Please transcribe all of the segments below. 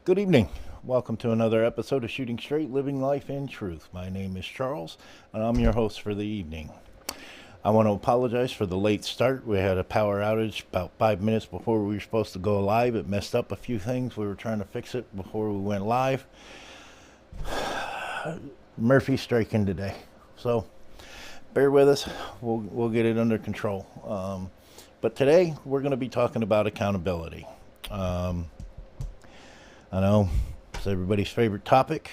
Good evening. Welcome to another episode of Shooting Straight, Living Life in Truth. My name is Charles, and I'm your host for the evening. I want to apologize for the late start. We had a power outage about 5 minutes before we were supposed to go live. It messed up a few things. We were trying to fix it before we went live. Murphy's striking today. So bear with us. We'll get it under control. But today we're going to be talking about accountability. I know it's everybody's favorite topic.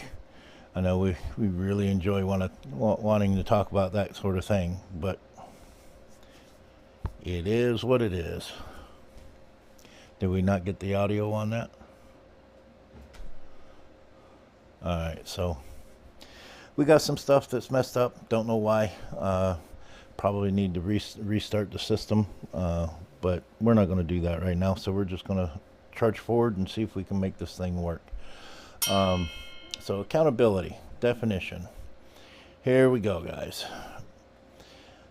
I know we really enjoy wanting to talk about that sort of thing, but it is what it is. Did we not get the audio on that? Alright, so we got some stuff that's messed up. Don't know why. Probably need to restart the system, but we're not going to do that right now, so we're just going to charge forward and see if we can make this thing work. So accountability, definition. Here we go, guys.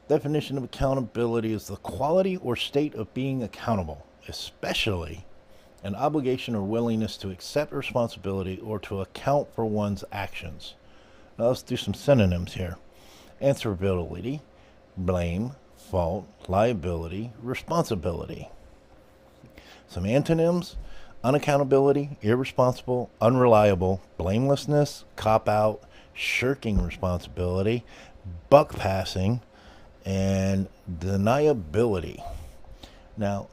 Definition of accountability is the quality or state of being accountable, especially an obligation or willingness to accept responsibility or to account for one's actions. Now let's do some synonyms here. Answerability, blame, fault, liability, responsibility. Some antonyms: unaccountability, irresponsible, unreliable, blamelessness, cop-out, shirking responsibility, buck passing, and deniability. Now,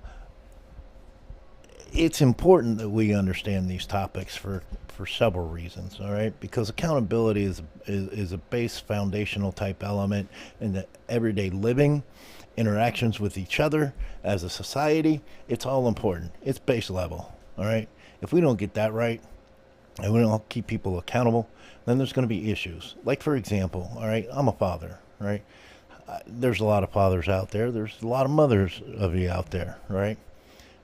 it's important that we understand these topics for several reasons, all right? Because accountability is a base foundational type element in the everyday living, interactions with each other as a society. It's all important. It's base level, all right? If we don't get that right and we don't keep people accountable, then there's going to be issues. Like, for example, all right, I'm a father, right? There's a lot of fathers out there. There's a lot of mothers of you out there, right?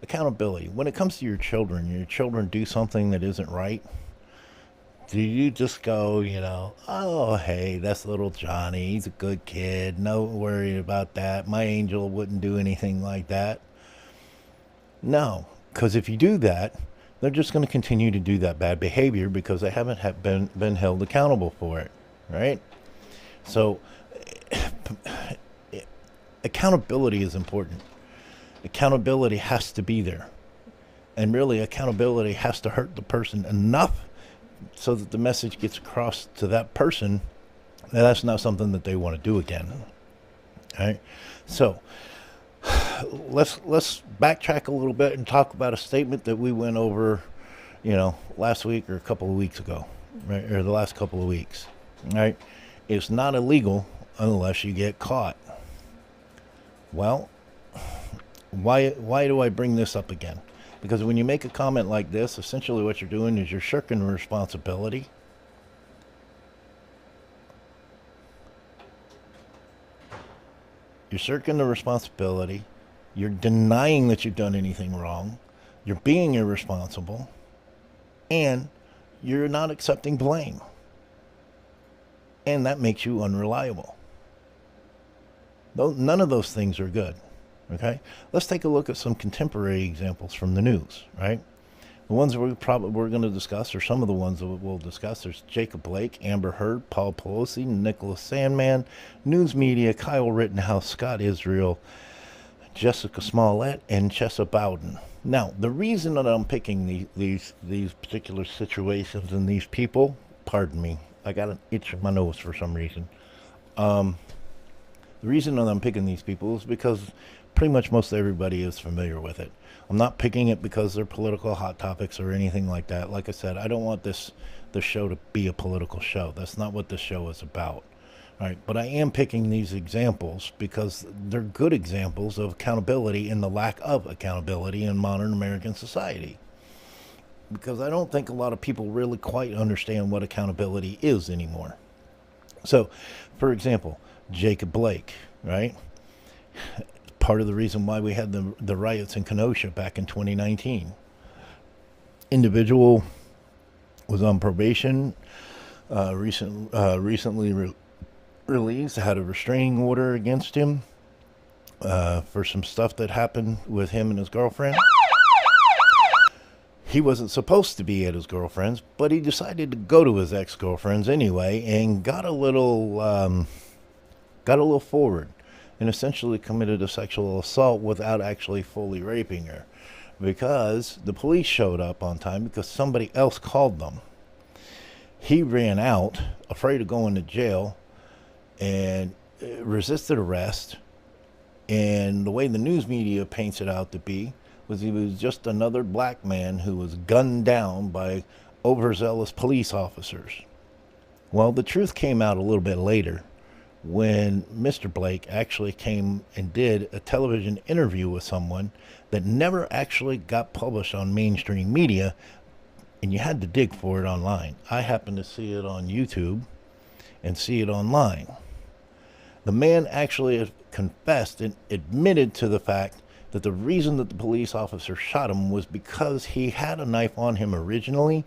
Accountability. When it comes to your children do something that isn't right, do you just go, oh, hey, that's little Johnny. He's a good kid. No worry about that. My angel wouldn't do anything like that. No, because if you do that, they're just going to continue to do that bad behavior because they haven't been held accountable for it, right? So accountability is important. Accountability has to be there. And really, accountability has to hurt the person enough so that the message gets across to that person that that's not something that they want to do again. All right? So let's backtrack a little bit and talk about a statement that we went over, last week or a couple of weeks ago, right? Or the last couple of weeks. All right? It's not illegal unless you get caught. Well, why do I bring this up again? Because when you make a comment like this, essentially what you're doing is you're shirking responsibility. You're shirking the responsibility. You're denying that you've done anything wrong. You're being irresponsible. And you're not accepting blame. And that makes you unreliable. None of those things are good. Okay, let's take a look at some contemporary examples from the news, right? The ones we're going to discuss, or some of the ones that we'll discuss, there's Jacob Blake, Amber Heard, Paul Pelosi, Nicholas Sandmann, News Media, Kyle Rittenhouse, Scott Israel, Jessica Smollett, and Chesa Bowden. Now, the reason that I'm picking these particular situations and these people, pardon me, I got an itch in my nose for some reason. The reason that I'm picking these people is because pretty much most everybody is familiar with it. I'm not picking it because they're political hot topics or anything like that. Like I said, I don't want this show to be a political show. That's not what this show is about. All right, but I am picking these examples because they're good examples of accountability and the lack of accountability in modern American society. Because I don't think a lot of people really quite understand what accountability is anymore. So, for example, Jacob Blake, right? Part of the reason why we had the riots in Kenosha back in 2019. Individual was on probation, recently released, had a restraining order against him for some stuff that happened with him and his girlfriend. He wasn't supposed to be at his girlfriend's, but he decided to go to his ex-girlfriend's anyway, and got a little forward, and essentially committed a sexual assault without actually fully raping her, because the police showed up on time because somebody else called them. He ran out, afraid of going to jail, and resisted arrest. And the way the news media paints it out to be was he was just another black man who was gunned down by overzealous police officers. Well, the truth came out a little bit later when Mr. Blake actually came and did a television interview with someone that never actually got published on mainstream media, and you had to dig for it online. I happened to see it on YouTube and see it online. The man actually confessed and admitted to the fact that the reason that the police officer shot him was because he had a knife on him originally,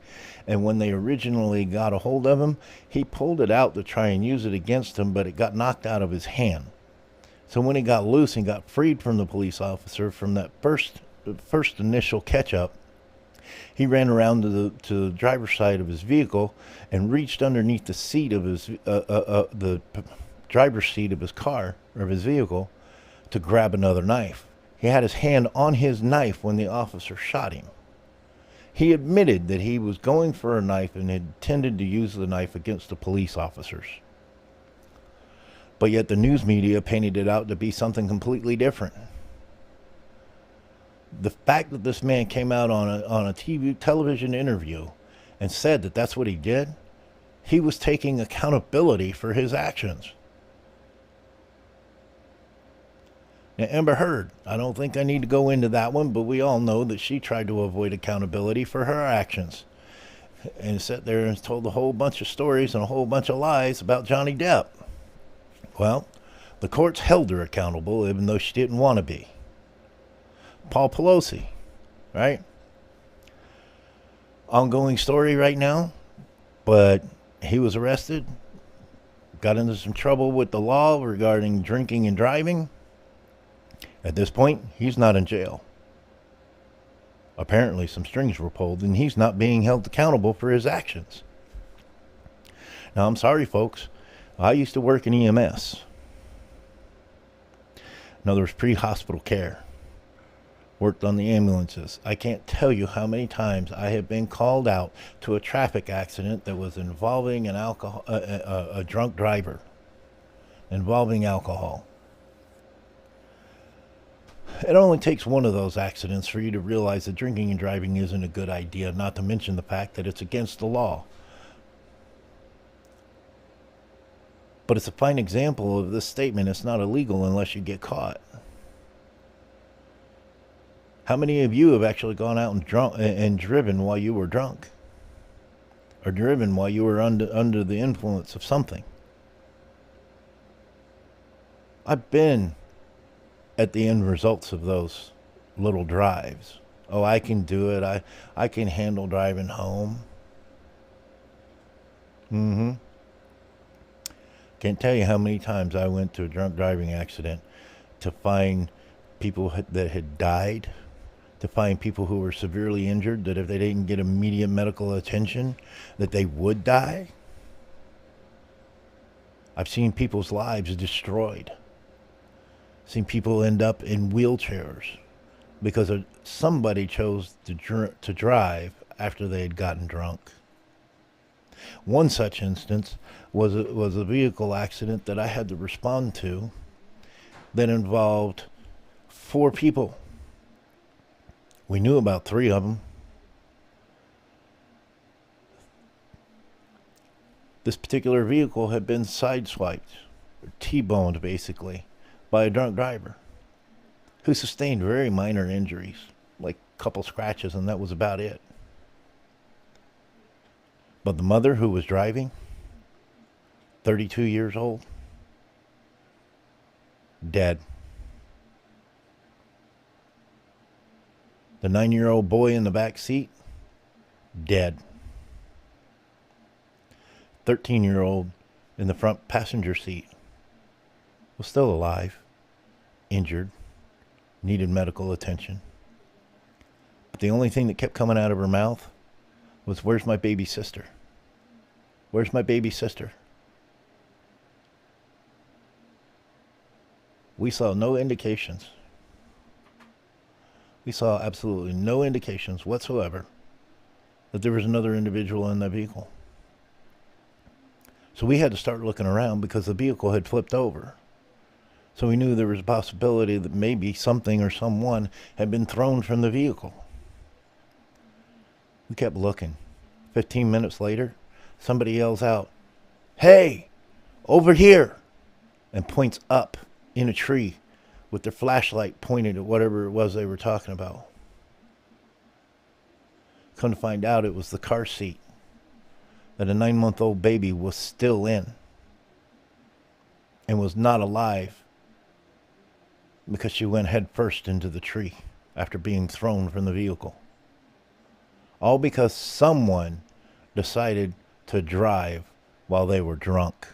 and when they originally got a hold of him, he pulled it out to try and use it against him, but it got knocked out of his hand. So when he got loose and got freed from the police officer from that first initial catch-up, he ran around to the driver's side of his vehicle and reached underneath the seat of the driver's seat of his car or of his vehicle to grab another knife. He had his hand on his knife when the officer shot him. He admitted that he was going for a knife and intended to use the knife against the police officers. But yet the news media painted it out to be something completely different. The fact that this man came out on a television interview and said that that's what he did, he was taking accountability for his actions. Now, Amber Heard, I don't think I need to go into that one, but we all know that she tried to avoid accountability for her actions and sat there and told a whole bunch of stories and a whole bunch of lies about Johnny Depp. Well, the courts held her accountable even though she didn't want to be. Paul Pelosi, right? Ongoing story right now, but he was arrested, got into some trouble with the law regarding drinking and driving. At this point, he's not in jail. Apparently, some strings were pulled, and he's not being held accountable for his actions. Now, I'm sorry, folks. I used to work in EMS. In other words, pre-hospital care. Worked on the ambulances. I can't tell you how many times I have been called out to a traffic accident that was involving a drunk driver, involving alcohol. It only takes one of those accidents for you to realize that drinking and driving isn't a good idea, not to mention the fact that it's against the law. But it's a fine example of this statement. It's not illegal unless you get caught. How many of you have actually gone out and driven while you were drunk? Or driven while you were under the influence of something? I've been at the end results of those little drives. Oh, I can do it. I can handle driving home. Can't tell you how many times I went to a drunk driving accident to find people that had died, to find people who were severely injured, that if they didn't get immediate medical attention, that they would die. I've seen people's lives destroyed. Seen people end up in wheelchairs because somebody chose to drive after they had gotten drunk. One such instance was a vehicle accident that I had to respond to that involved 4 people. We knew about 3 of them. This particular vehicle had been sideswiped, or T-boned basically, by a drunk driver who sustained very minor injuries, like a couple scratches, and that was about it. But the mother who was driving, 32 years old, dead. The 9-year-old boy in the back seat, dead. 13-year-old in the front passenger seat was still alive, injured, needed medical attention. But the only thing that kept coming out of her mouth was, "Where's my baby sister? Where's my baby sister?" We saw no indications. We saw absolutely no indications whatsoever that there was another individual in that vehicle. So we had to start looking around because the vehicle had flipped over. So we knew there was a possibility that maybe something or someone had been thrown from the vehicle. We kept looking. 15 minutes later, somebody yells out, "Hey, over here," and points up in a tree with their flashlight pointed at whatever it was they were talking about. Come to find out, it was the car seat that a 9-month-old baby was still in and was not alive because she went head first into the tree after being thrown from the vehicle. All because someone decided to drive while they were drunk.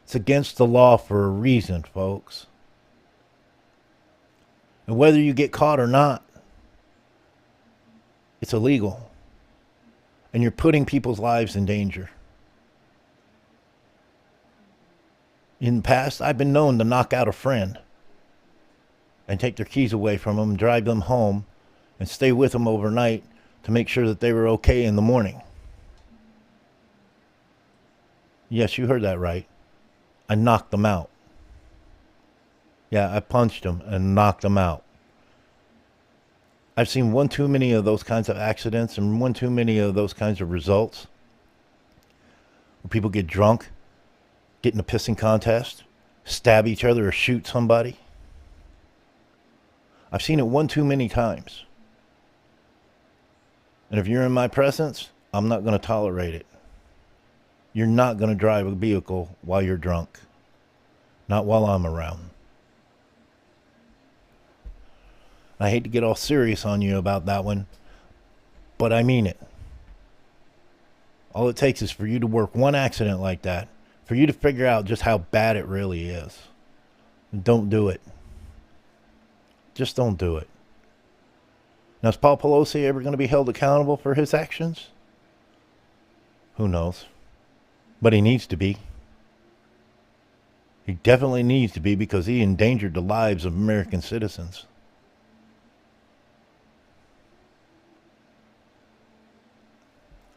It's against the law for a reason, folks. And whether you get caught or not, it's illegal. And you're putting people's lives in danger. In the past, I've been known to knock out a friend and take their keys away from them, drive them home, and stay with them overnight to make sure that they were okay in the morning. Yes, you heard that right. I knocked them out. Yeah, I punched them and knocked them out. I've seen one too many of those kinds of accidents and one too many of those kinds of results where people get drunk, get in a pissing contest, stab each other or shoot somebody. I've seen it one too many times. And if you're in my presence, I'm not going to tolerate it. You're not going to drive a vehicle while you're drunk. Not while I'm around. I hate to get all serious on you about that one, but I mean it. All it takes is for you to work one accident like that, for you to figure out just how bad it really is. Don't do it. Just don't do it. Now, is Paul Pelosi ever going to be held accountable for his actions? Who knows? But he needs to be. He definitely needs to be because he endangered the lives of American citizens.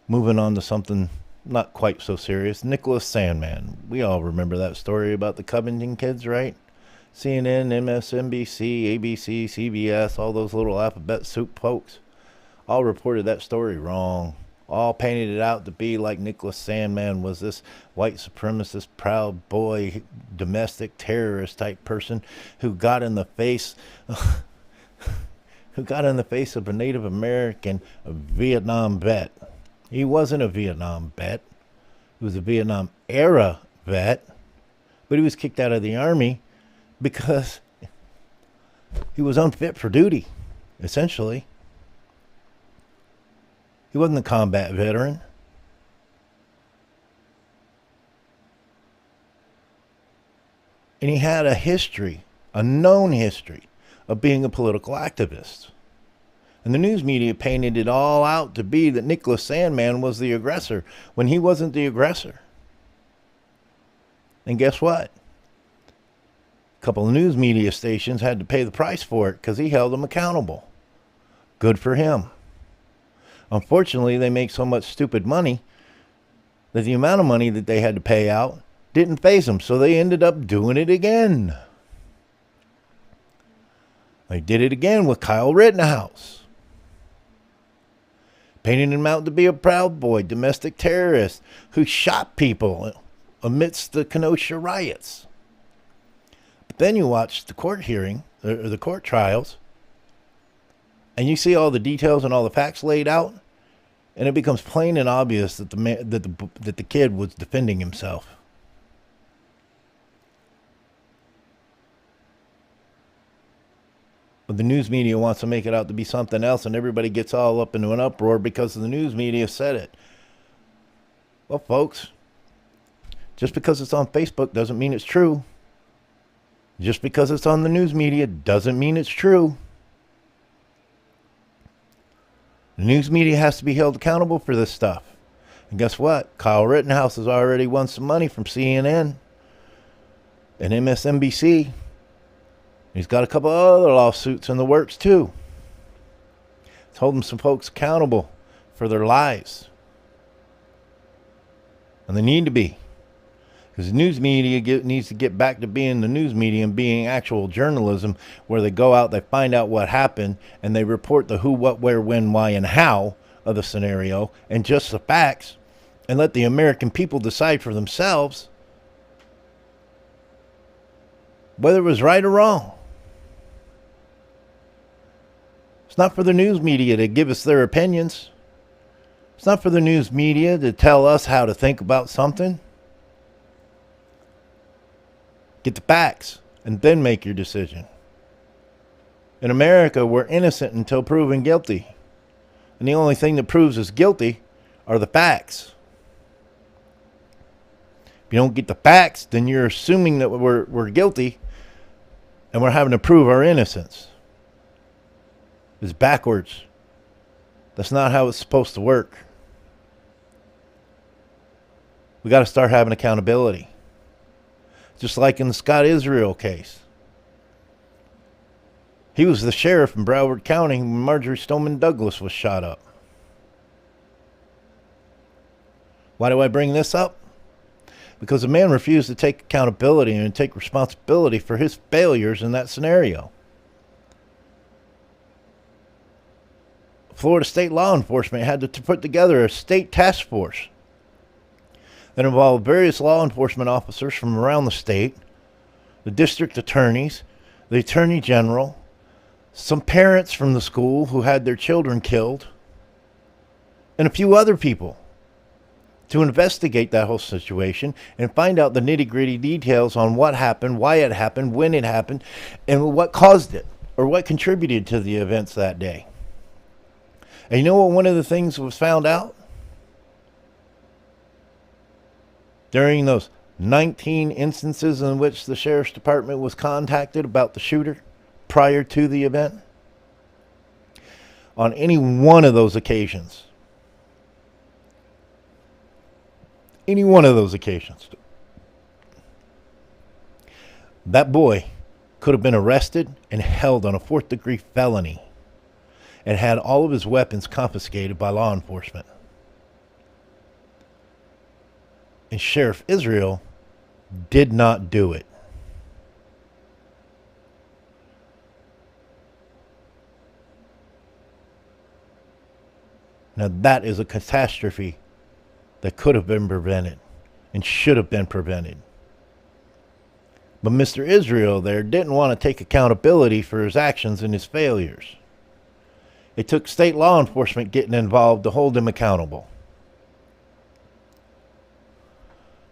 Moving on to something not quite so serious. Nicholas Sandmann. We all remember that story about the Covington kids, right? CNN, MSNBC, ABC, CBS, all those little alphabet soup folks all reported that story wrong. All painted it out to be like Nicholas Sandmann was this white supremacist, proud boy, domestic terrorist type person who got in the face of a Native American Vietnam vet. He wasn't a Vietnam vet. He was a Vietnam era vet, but he was kicked out of the army because he was unfit for duty, essentially. He wasn't a combat veteran. And he had a history, a known history, of being a political activist. And the news media painted it all out to be that Nicholas Sandmann was the aggressor when he wasn't the aggressor. And guess what? A couple of news media stations had to pay the price for it because he held them accountable. Good for him. Unfortunately, they make so much stupid money that the amount of money that they had to pay out didn't faze them, so they ended up doing it again. They did it again with Kyle Rittenhouse. Painting him out to be a Proud Boy, domestic terrorist who shot people amidst the Kenosha riots. But then you watch the court hearing, or the court trials, and you see all the details and all the facts laid out, and it becomes plain and obvious that the kid was defending himself. But the news media wants to make it out to be something else, and everybody gets all up into an uproar because the news media said it. Well, folks, just because it's on Facebook doesn't mean it's true. Just because it's on the news media doesn't mean it's true. The news media has to be held accountable for this stuff. And guess what? Kyle Rittenhouse has already won some money from CNN and MSNBC. He's got a couple other lawsuits in the works too. It's holding some folks accountable for their lies. And they need to be. Because the news media needs to get back to being the news media and being actual journalism, where they go out, they find out what happened, and they report the who, what, where, when, why, and how of the scenario, and just the facts, and let the American people decide for themselves whether it was right or wrong. It's not for the news media to give us their opinions. It's not for the news media to tell us how to think about something. Get the facts and then make your decision. In America, we're innocent until proven guilty. And the only thing that proves us guilty are the facts. If you don't get the facts, then you're assuming that we're guilty and we're having to prove our innocence. It's backwards. That's not how it's supposed to work. We got to start having accountability. Just like in the Scott Israel case. He was the sheriff in Broward County when Marjorie Stoneman Douglas was shot up. Why do I bring this up? Because the man refused to take accountability and take responsibility for his failures in that scenario. Florida state law enforcement had to put together a state task force that involved various law enforcement officers from around the state, the district attorneys, the attorney general, some parents from the school who had their children killed, and a few other people to investigate that whole situation and find out the nitty-gritty details on what happened, why it happened, when it happened, and what caused it, or what contributed to the events that day. And you know what one of the things was found out? During those 19 instances in which the sheriff's department was contacted about the shooter prior to the event, on any one of those occasions, that boy could have been arrested and held on a 4th-degree felony and had all of his weapons confiscated by law enforcement. And Sheriff Israel did not do it. Now that is a catastrophe that could have been prevented and should have been prevented. But Mr. Israel there didn't want to take accountability for his actions and his failures. It took state law enforcement getting involved to hold him accountable.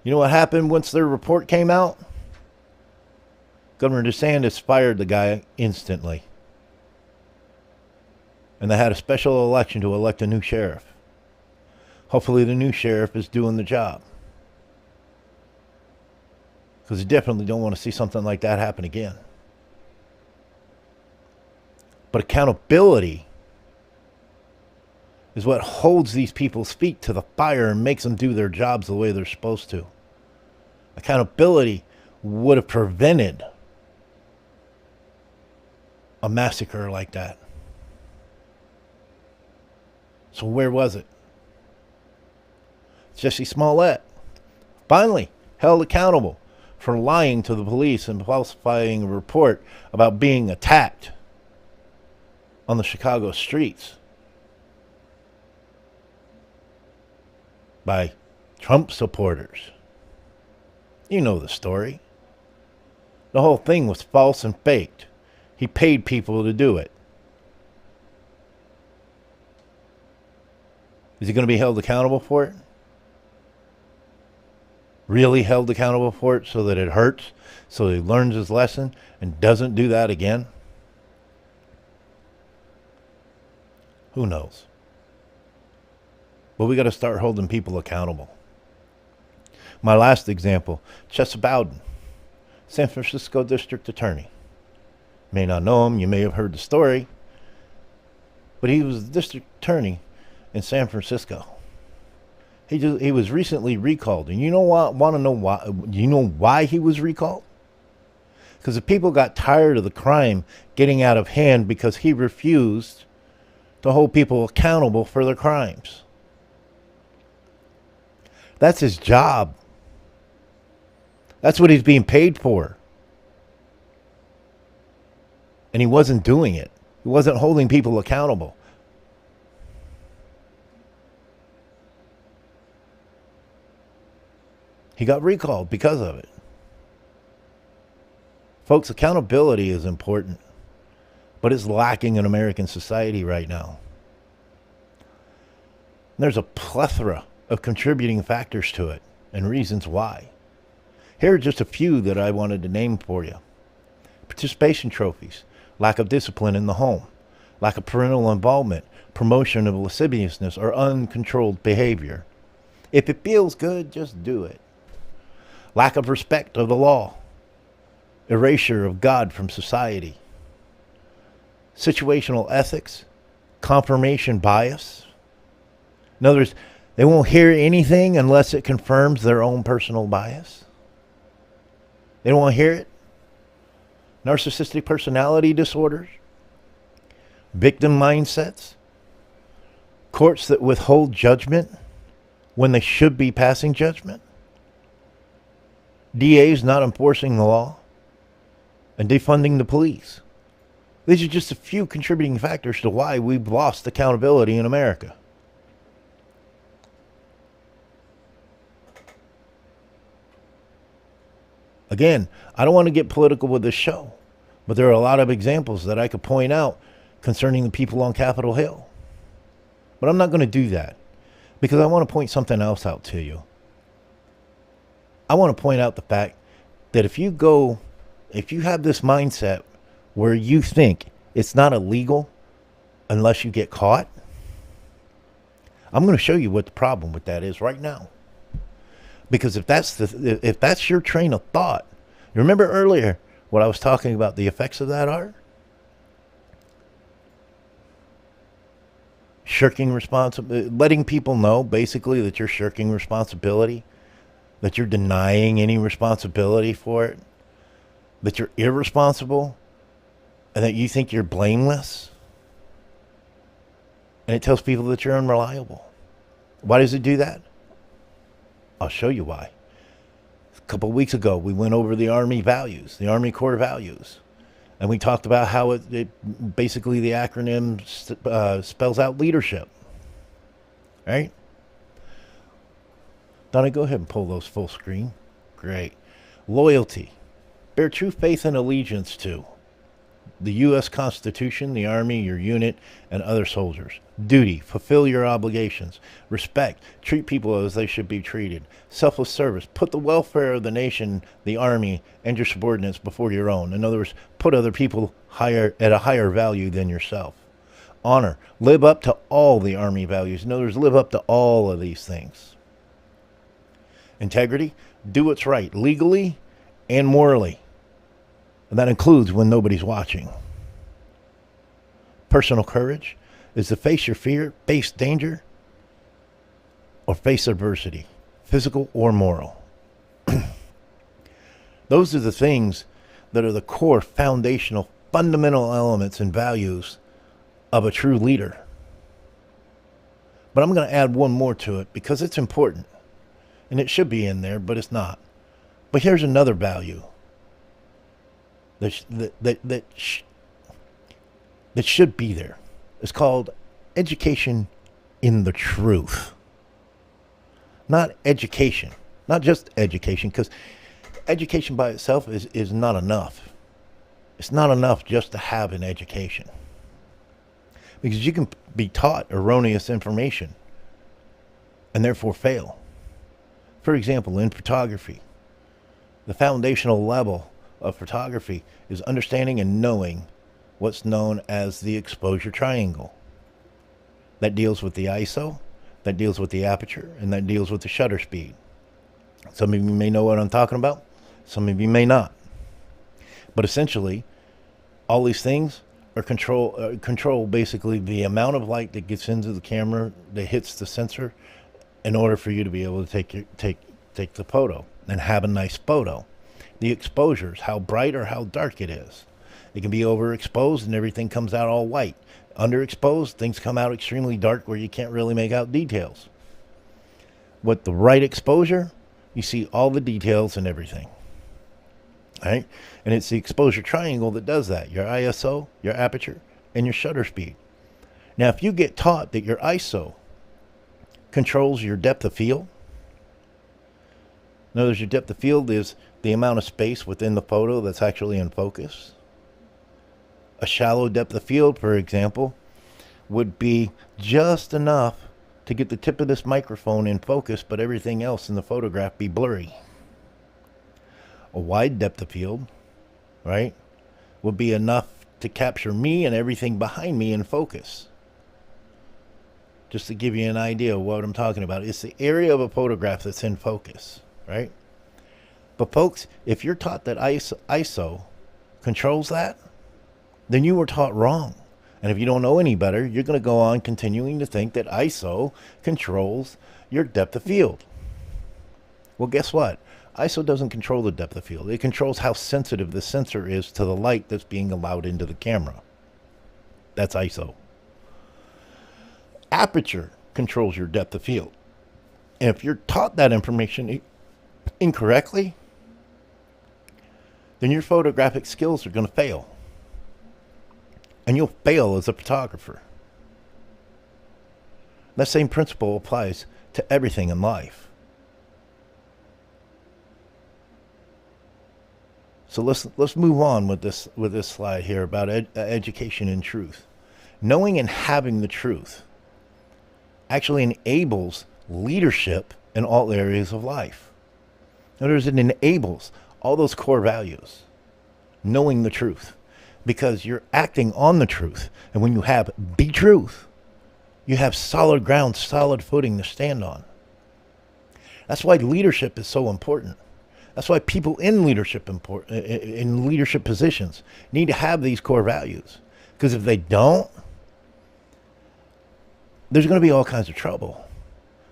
You know what happened once their report came out? Governor DeSantis fired the guy instantly. And they had a special election to elect a new sheriff. Hopefully the new sheriff is doing the job. Because you definitely don't want to see something like that happen again. But accountability is what holds these people's feet to the fire and makes them do their jobs the way they're supposed to. Accountability would have prevented a massacre like that. So where was it? Jussie Smollett finally held accountable for lying to the police and falsifying a report about being attacked on the Chicago streets by Trump supporters. You know the story. The whole thing was false and faked. He paid people to do it. Is he going to be held accountable for it? Really held accountable for it so that it hurts, so he learns his lesson and doesn't do that again? Who knows? But we got to start holding people accountable. My last example, Chesa Bowden, San Francisco District Attorney. You may not know him, you may have heard the story. but he was the district attorney in San Francisco. He was recently recalled, and you know what? Want to know why? You know why he was recalled? Because the people got tired of the crime getting out of hand because he refused to hold people accountable for their crimes. That's his job. That's what he's being paid for. And he wasn't doing it. He wasn't holding people accountable. He got recalled because of it. Folks, accountability is important, but it's lacking in American society right now. There's a plethora of contributing factors to it and reasons why. Here are just a few that I wanted to name for you. Participation trophies, lack of discipline in the home, lack of parental involvement, promotion of lasciviousness or uncontrolled behavior. If it feels good, just do it. Lack of respect of the law, erasure of God from society, situational ethics, confirmation bias. In other words, they won't hear anything unless it confirms their own personal bias. They don't want to hear it. Narcissistic personality disorders, victim mindsets, courts that withhold judgment when they should be passing judgment, DAs not enforcing the law, and defunding the police. These are just a few contributing factors to why we've lost accountability in America. Again, I don't want to get political with this show, but there are a lot of examples that I could point out concerning the people on Capitol Hill. But I'm not going to do that because I want to point something else out to you. I want to point out the fact that if you have this mindset where you think it's not illegal unless you get caught, I'm going to show you what the problem with that is right now. Because if that's your train of thought, you remember earlier what I was talking about the effects of that are? Shirking responsibility, letting people know basically that you're shirking responsibility, that you're denying any responsibility for it, that you're irresponsible, and that you think you're blameless. And it tells people that you're unreliable. Why does it do that? I'll show you why. A couple of weeks ago, we went over the Army values, the Army Corps values. And we talked about how it basically the acronym spells out leadership. Right? Donna, go ahead and pull those full screen. Great. Loyalty. Bear true faith and allegiance to the U.S. Constitution, the Army, your unit, and other soldiers. Duty. Fulfill your obligations. Respect. Treat people as they should be treated. Selfless service. Put the welfare of the nation, the Army, and your subordinates before your own. In other words, put other people at a higher value than yourself. Honor. Live up to all the Army values. In other words, live up to all of these things. Integrity. Do what's right, legally and morally. And that includes when nobody's watching. Personal courage is to face your fear, face danger, or face adversity, physical or moral. Those are the things that are the core, foundational, fundamental elements and values of a true leader. But I'm going to add one more to it because it's important. And it should be in there, but it's not. But here's another value that should be there. It's called education in the truth. Not education. Not just education, because education by itself is not enough. It's not enough just to have an education. Because you can be taught erroneous information and therefore fail. For example, in photography, the foundational level of photography is understanding and knowing what's known as the exposure triangle. That deals with the ISO, that deals with the aperture, and that deals with the shutter speed. Some of you may know what I'm talking about. Some of you may not. But essentially, all these things or control basically the amount of light that gets into the camera that hits the sensor in order for you to be able to take the photo and have a nice photo. The exposures, how bright or how dark it is. It can be overexposed and everything comes out all white. Underexposed, things come out extremely dark where you can't really make out details. With the right exposure, you see all the details and everything. Right? And it's the exposure triangle that does that. Your ISO, your aperture, and your shutter speed. Now, if you get taught that your ISO controls your depth of field, in other words, your depth of field is the amount of space within the photo that's actually in focus. A shallow depth of field, for example, would be just enough to get the tip of this microphone in focus, but everything else in the photograph be blurry. A wide depth of field, right, would be enough to capture me and everything behind me in focus. Just to give you an idea of what I'm talking about. It's the area of a photograph that's in focus, right? But folks, if you're taught that ISO controls that, then you were taught wrong. And if you don't know any better, you're going to go on continuing to think that ISO controls your depth of field. Well, guess what? ISO doesn't control the depth of field. It controls how sensitive the sensor is to the light that's being allowed into the camera. That's ISO. Aperture controls your depth of field. And if you're taught that information incorrectly, then your photographic skills are going to fail. And you'll fail as a photographer. That same principle applies to everything in life. So let's move on with this slide here about education and truth. Knowing and having the truth actually enables leadership in all areas of life. In other words, it enables all those core values. Knowing the truth. Because you're acting on the truth. And when you have the truth, you have solid ground, solid footing to stand on. That's why leadership is so important. That's why people in leadership positions need to have these core values. Because if they don't, there's going to be all kinds of trouble.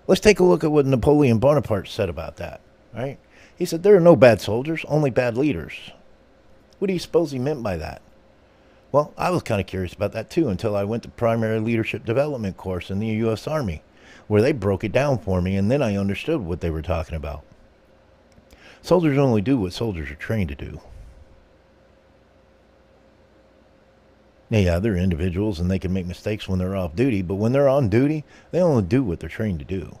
Let's take a look at what Napoleon Bonaparte said about that, right? He said, there are no bad soldiers, only bad leaders. What do you suppose he meant by that? Well, I was kind of curious about that too until I went to primary leadership development course in the U.S. Army, where they broke it down for me, and then I understood what they were talking about. Soldiers only do what soldiers are trained to do. Now, yeah, they're individuals and they can make mistakes when they're off duty, but when they're on duty, they only do what they're trained to do.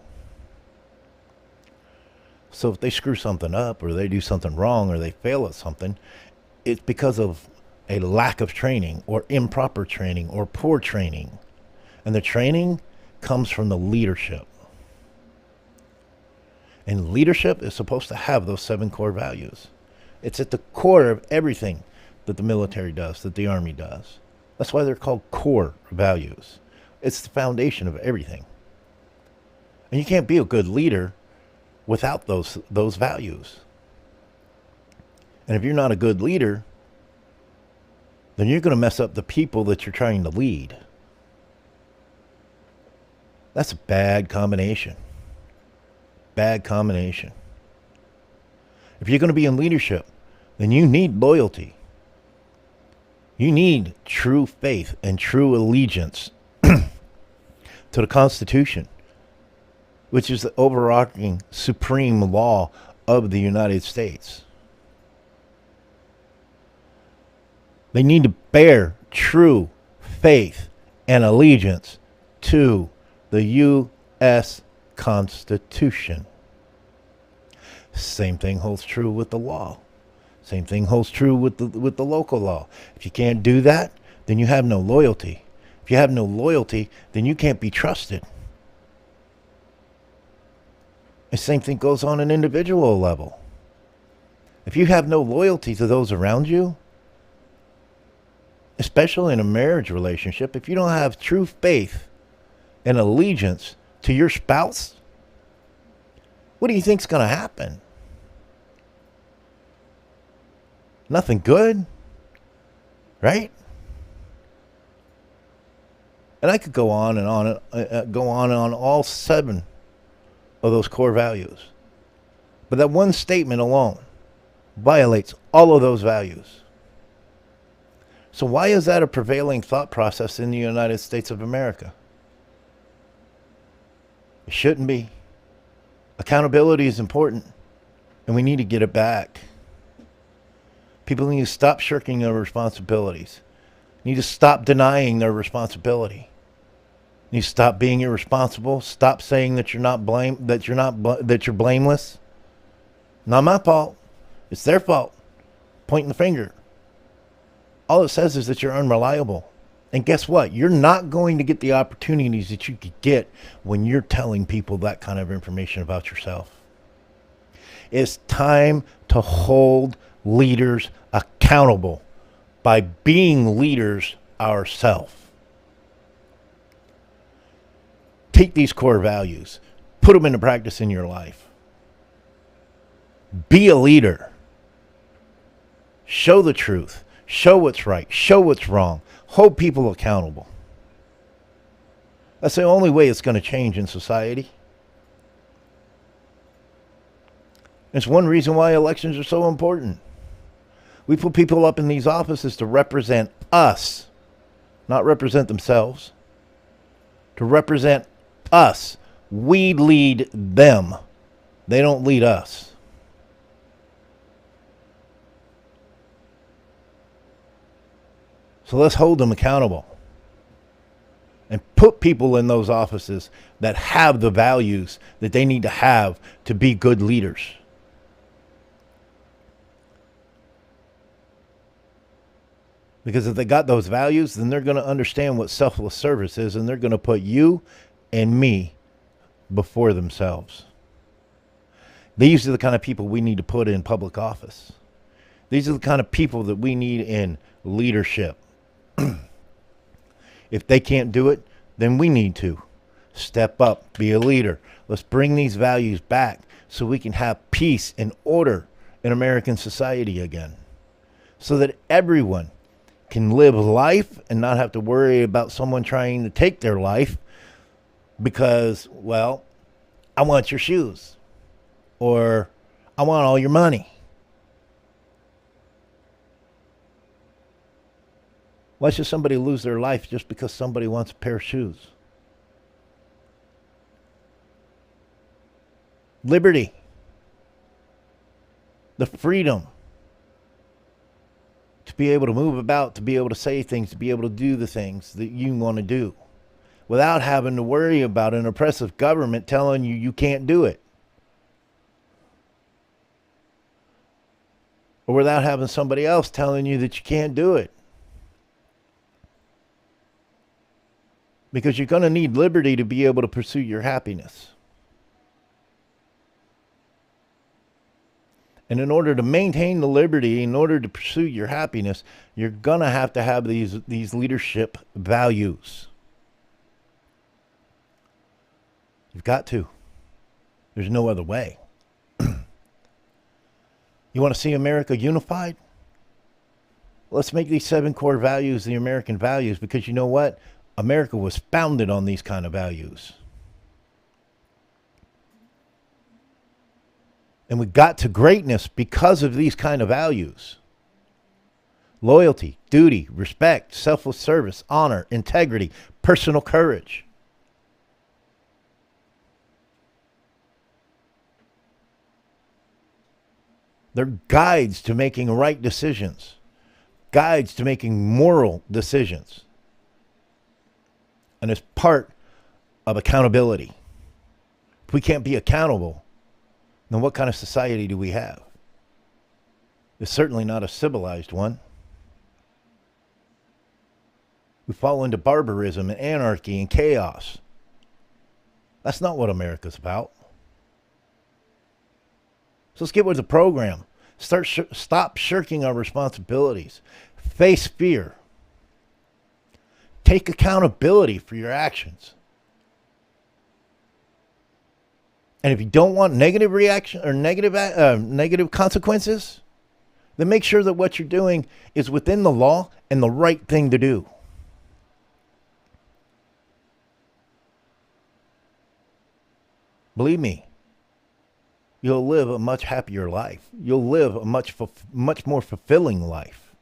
So if they screw something up or they do something wrong or they fail at something, it's because of a lack of training or improper training or poor training. And the training comes from the leadership. And leadership is supposed to have those 7 core values. It's at the core of everything that the military does, that the Army does. That's why they're called core values. It's the foundation of everything. And you can't be a good leader without those values. And if you're not a good leader, then you're going to mess up the people that you're trying to lead. That's a bad combination. Bad combination. If you're going to be in leadership, then you need loyalty. You need true faith and true allegiance to the Constitution, which is the overarching supreme law of the United States. They need to bear true faith and allegiance to the U.S. Constitution. Same thing holds true with the law. Same thing holds true with the local law. If you can't do that, then you have no loyalty. If you have no loyalty, then you can't be trusted. The same thing goes on an individual level. If you have no loyalty to those around you, especially in a marriage relationship, if you don't have true faith and allegiance to your spouse, what do you think's going to happen? Nothing good, right? And I could go on and on, go on all 7 of those core values. But that one statement alone violates all of those values. So why is that a prevailing thought process in the United States of America? It shouldn't be. Accountability is important, and we need to get it back. People need to stop shirking their responsibilities. Need to stop denying their responsibility. Need to stop being irresponsible. Stop saying that you're blameless. Not my fault. It's their fault. Pointing the finger. All it says is that you're unreliable. And guess what? You're not going to get the opportunities that you could get when you're telling people that kind of information about yourself. It's time to hold leaders accountable by being leaders ourselves. Take these core values, put them into practice in your life. Be a leader. Show the truth. Show what's right. Show what's wrong. Hold people accountable. That's the only way it's going to change in society. It's one reason why elections are so important. We put people up in these offices to represent us, not represent themselves. To represent us. We lead them. They don't lead us. So let's hold them accountable and put people in those offices that have the values that they need to have to be good leaders. Because if they got those values, then they're going to understand what selfless service is, and they're going to put you and me before themselves. These are the kind of people we need to put in public office. These are the kind of people that we need in leadership. If they can't do it, then we need to step up, be a leader. Let's bring these values back so we can have peace and order in American society again, so that everyone can live life and not have to worry about someone trying to take their life because, well, I want your shoes, or I want all your money. Why should somebody lose their life just because somebody wants a pair of shoes? Liberty. The freedom to be able to move about, to be able to say things, to be able to do the things that you want to do without having to worry about an oppressive government telling you you can't do it. Or without having somebody else telling you that you can't do it. Because you're going to need liberty to be able to pursue your happiness. And in order to maintain the liberty, in order to pursue your happiness, you're going to have these leadership values. You've got to. There's no other way. You want to see America unified? Let's make these 7 core values the American values, because you know what? America was founded on these kind of values. And we got to greatness because of these kind of values. Loyalty, duty, respect, selfless service, honor, integrity, personal courage. They're guides to making right decisions. Guides to making moral decisions. And it's part of accountability. If we can't be accountable, then what kind of society do we have? It's certainly not a civilized one. We fall into barbarism and anarchy and chaos. That's not what America's about. So let's get with the program. Stop shirking our responsibilities. Face fear. Take accountability for your actions. And if you don't want negative reaction or negative consequences, then make sure that what you're doing is within the law and the right thing to do. Believe me, you'll live a much happier life. You'll live a much more fulfilling life.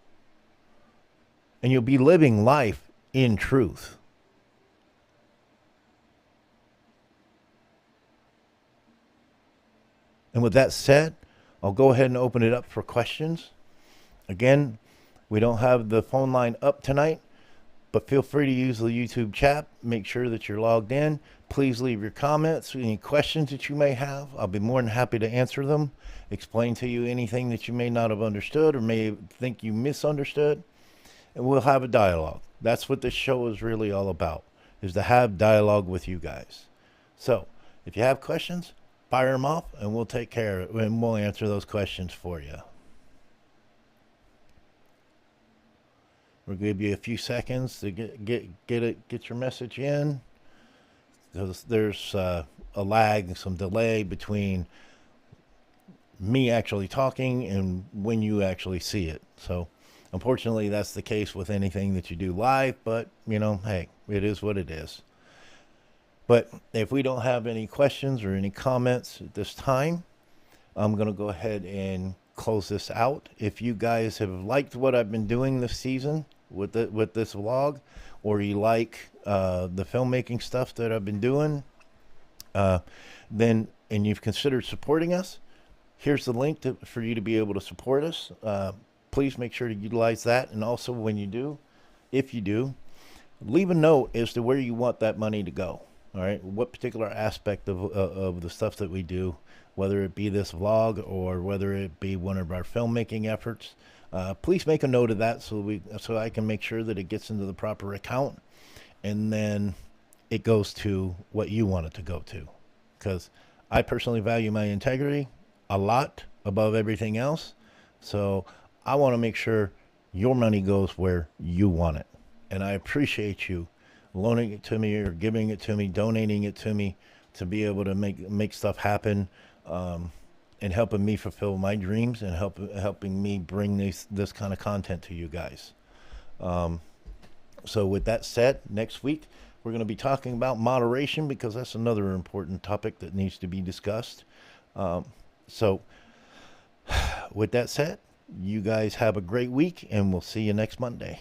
And you'll be living life in truth. And with that said, I'll go ahead and open it up for questions. Again, we don't have the phone line up tonight, but feel free to use the YouTube chat. Make sure that you're logged in. Please leave your comments, any questions that you may have. I'll be more than happy to answer them, explain to you anything that you may not have understood or may think you misunderstood, and we'll have a dialogue. That's what this show is really all about, is to have dialogue with you guys. So if you have questions, fire them off and we'll take care of it and we'll answer those questions for you. We'll give you a few seconds to get your message in. There's a lag, some delay between me actually talking and when you actually see it. So unfortunately, that's the case with anything that you do live, but you know, hey, it is what it is. But if we don't have any questions or any comments at this time, I'm going to go ahead and close this out. If you guys have liked what I've been doing this season with this vlog, or you like the filmmaking stuff that I've been doing, then and you've considered supporting us, here's the link for you to be able to support us. Please make sure to utilize that. And also when you do, if you do, leave a note as to where you want that money to go. All right, what particular aspect of the stuff that we do, whether it be this vlog or whether it be one of our filmmaking efforts, please make a note of that so I can make sure that it gets into the proper account, and then it goes to what you want it to go to. Because I personally value my integrity a lot above everything else, so I want to make sure your money goes where you want it, and I appreciate you loaning it to me or giving it to me, donating it to me to be able to make stuff happen, and helping me fulfill my dreams and helping me bring this kind of content to you guys. So with that said, next week we're going to be talking about moderation, because that's another important topic that needs to be discussed. So with that said, you guys have a great week, and we'll see you next Monday.